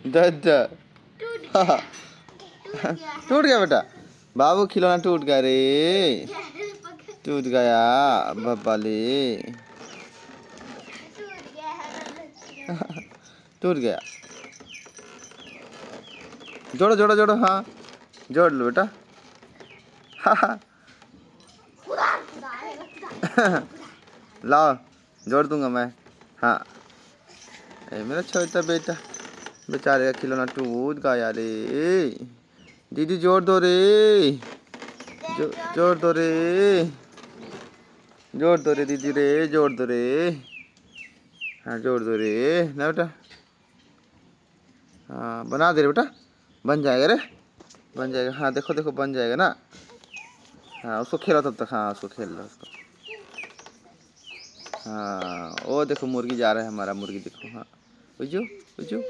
दादा टूट गया बेटा। बाबू खिलौना टूट गया रे, टूट गया बब्बाली, टूट गया। जोड़ो जोड़ो जोड़ो, हाँ जोड़ लो बेटा। लाओ जोड़ दूंगा मैं। हाँ मेरा छोटा बेटा, बेचारे का खिलौना टूट गया रे। दीदी जोड़ दो रे, जोड़ दो रे, जोड़ दो रे दीदी रे, जोड़ दो रे। हाँ जोड़ दो रे ना बेटा। हाँ बना दे रे बेटा, बन जाएगा रे, बन जाएगा। हाँ देखो देखो बन जाएगा ना। हाँ उसको खेलो तब तक, हाँ उसको खेल लो उसको। हाँ वो देखो मुर्गी जा रहा है हमारा, मुर्गी देखो। हाँ उजू उजू।